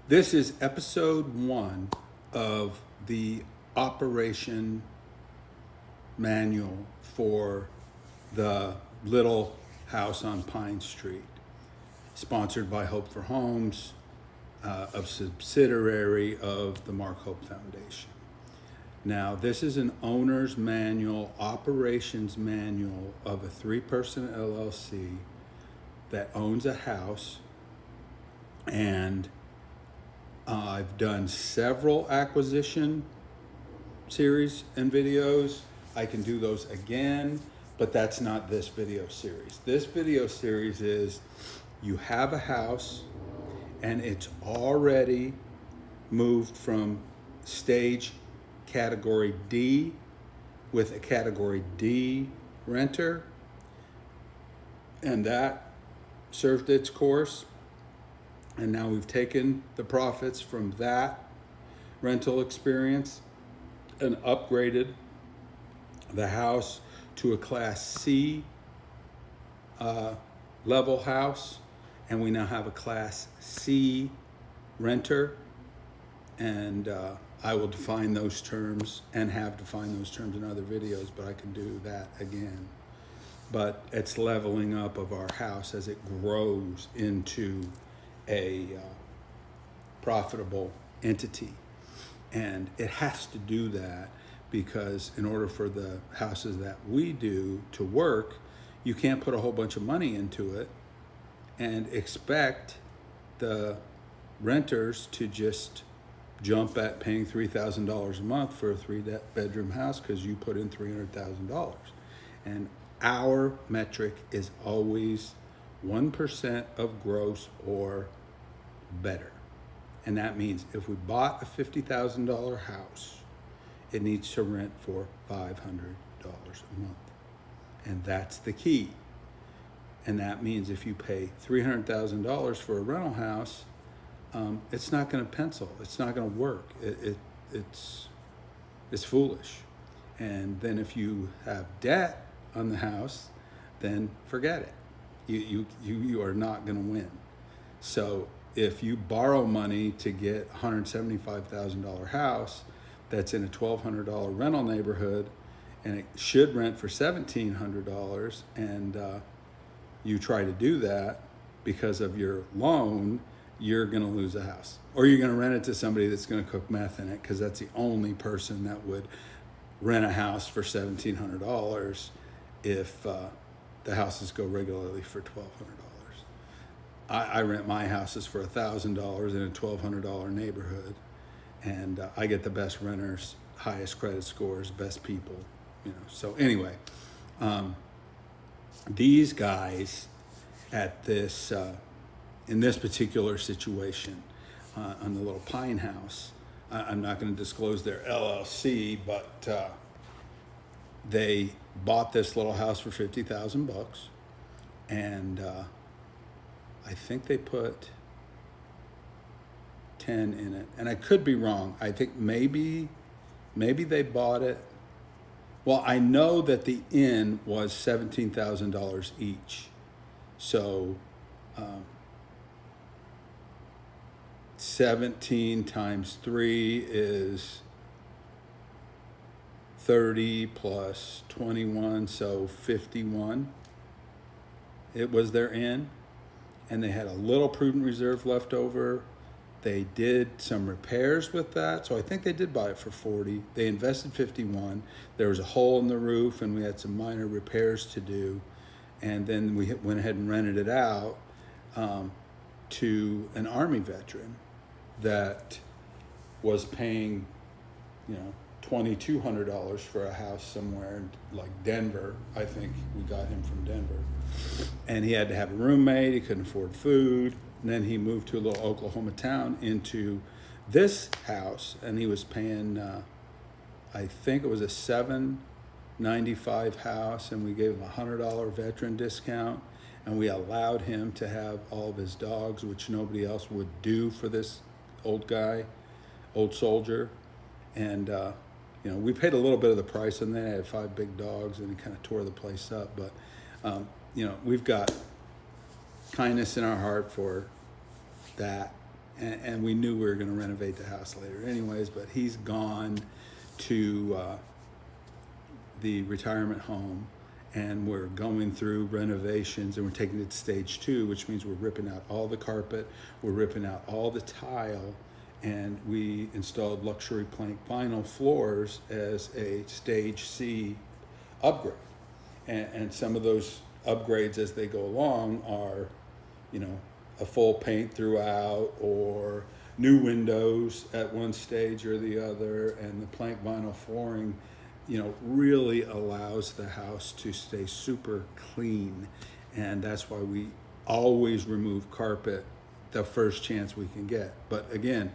This is episode 1 of the operation manual for the little house on Pine Street, sponsored by Hope for Homes, a subsidiary of the Mark Hope Foundation. Now, this is an owner's manual, operations manual of a 3-person LLC that owns a house, and I've done several acquisition series and videos. I can do those again, but that's not this video series. This video series is you have a house and it's already moved from stage category D with a category D renter, and that served its course. And now we've taken the profits from that rental experience and upgraded the house to a Class C level house. And we now have a Class C renter. And I will define those terms and have defined those terms in other videos, but I can do that again. But it's leveling up of our house as it grows into a profitable entity. And it has to do that because in order for the houses that we do to work, you can't put a whole bunch of money into it and expect the renters to just jump at paying $3,000 a month for a 3-bedroom house because you put in $300,000. And our metric is always 1% of gross or better. And that means if we bought a $50,000 house, it needs to rent for $500 a month. And that's the key. And that means if you pay $300,000 for a rental house, it's not going to pencil. It's not going to work. It's foolish. And then if you have debt on the house, then forget it. You are not going to win. So if you borrow money to get a $175,000 house that's in a $1,200 rental neighborhood and it should rent for $1,700, and you try to do that because of your loan, you're going to lose a house. Or you're going to rent it to somebody that's going to cook meth in it, because that's the only person that would rent a house for $1,700 if the houses go regularly for $1,200. I rent my houses for $1,000 in a $1,200 neighborhood, and I get the best renters, highest credit scores, best people, So anyway, these guys at this in this particular situation on the little Pine House, I'm not going to disclose their LLC, but they bought this little house for $50,000, and I think they put 10 in it, and I could be wrong. I think maybe they bought it. Well, I know that the inn was $17,000 each, so 17 times 3 is 30 plus 21, so 51. It was their inn, and they had a little prudent reserve left over. They did some repairs with that, so I think they did buy it for 40. They invested 51. There was a hole in the roof, and we had some minor repairs to do, and then we went ahead and rented it out to an Army veteran that was paying, $2,200 for a house somewhere in like Denver. I think we got him from Denver, and he had to have a roommate. He couldn't afford food, and then he moved to a little Oklahoma town into this house, and he was paying, I think it was a $795 house, and we gave him a $100 veteran discount, and we allowed him to have all of his dogs, which nobody else would do for this old guy, old soldier. And we paid a little bit of the price on that. I had 5 big dogs, and it kind of tore the place up. But we've got kindness in our heart for that and we knew we were going to renovate the house later anyways, but he's gone to the retirement home, and we're going through renovations, and we're taking it to stage 2, which means we're ripping out all the carpet, we're ripping out all the tile, and we installed luxury plank vinyl floors as a stage C upgrade. And some of those upgrades as they go along are, a full paint throughout, or new windows at one stage or the other, and the plank vinyl flooring, really allows the house to stay super clean. And that's why we always remove carpet the first chance we can get. But again,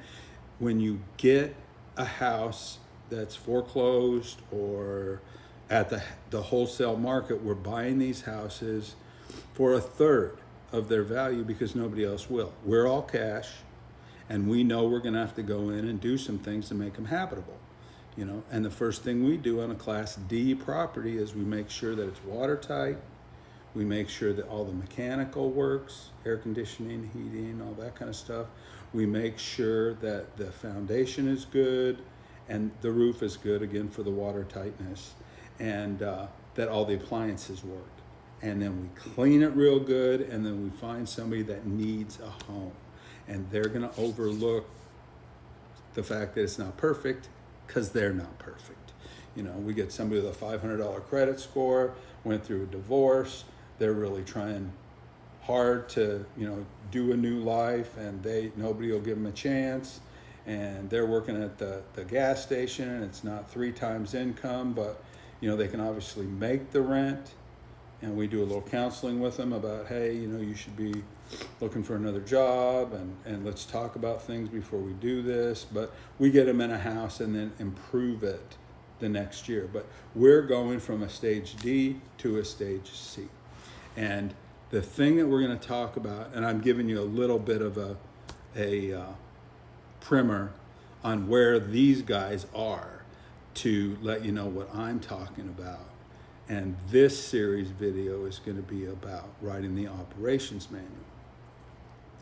when you get a house that's foreclosed or at the wholesale market, we're buying these houses for a third of their value because nobody else will. We're all cash, and we know we're going to have to go in and do some things to make them habitable. And the first thing we do on a Class D property is we make sure that it's watertight. We make sure that all the mechanical works, air conditioning, heating, all that kind of stuff. We make sure that the foundation is good and the roof is good, again, for the water tightness, and that all the appliances work. And then we clean it real good, and then we find somebody that needs a home. And they're going to overlook the fact that it's not perfect, because they're not perfect. We get somebody with a $500 credit score, went through a divorce, they're really trying hard to, do a new life, and nobody will give them a chance, and they're working at the gas station, and it's not 3 times income, but, they can obviously make the rent, and we do a little counseling with them about, hey, you should be looking for another job, and let's talk about things before we do this. But we get them in a house and then improve it the next year. But we're going from a stage D to a stage C. And the thing that we're going to talk about, and I'm giving you a little bit of a primer on where these guys are to let you know what I'm talking about. And this series video is going to be about writing the operations manual.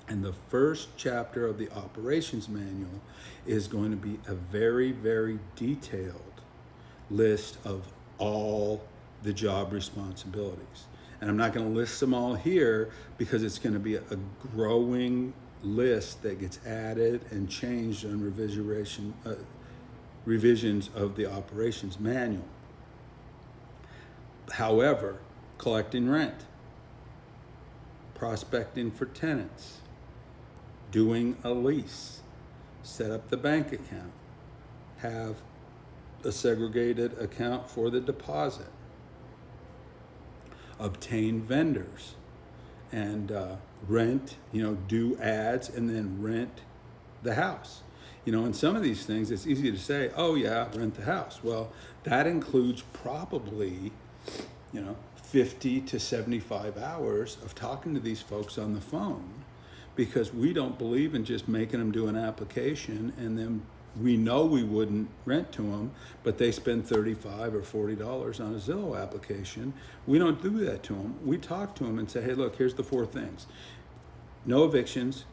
And the first chapter of the operations manual is going to be a very, very detailed list of all the job responsibilities. And I'm not going to list them all here because it's going to be a growing list that gets added and changed on revisions of the operations manual. However, collecting rent, prospecting for tenants, doing a lease, set up the bank account, have a segregated account for the deposit, obtain vendors, and rent, do ads and then rent the house. And some of these things, it's easy to say, oh yeah, rent the house. Well, that includes probably 50 to 75 hours of talking to these folks on the phone, because we don't believe in just making them do an application and then we know we wouldn't rent to them, but they spend $35 or $40 on a Zillow application. We don't do that to them. We talk to them and say, hey, look, here's the 4 things. No evictions,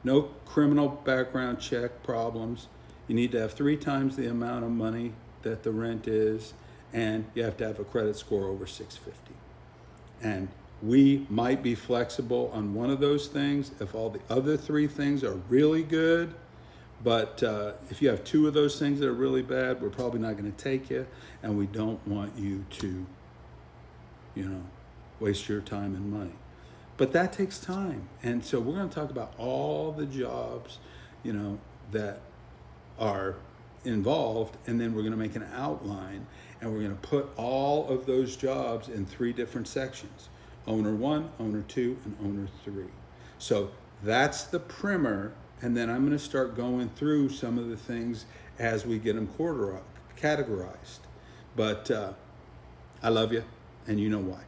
no criminal background check problems. You need to have 3 times the amount of money that the rent is, and you have to have a credit score over 650. And we might be flexible on one of those things if all the other 3 things are really good. But if you have 2 of those things that are really bad, we're probably not going to take you, and we don't want you to, waste your time and money. But that takes time. And so we're going to talk about all the jobs, that are involved, and then we're going to make an outline, and we're going to put all of those jobs in 3 different sections: owner 1, owner 2, and owner 3. So that's the primer, and then I'm going to start going through some of the things as we get them categorized. But I love you, and you know why.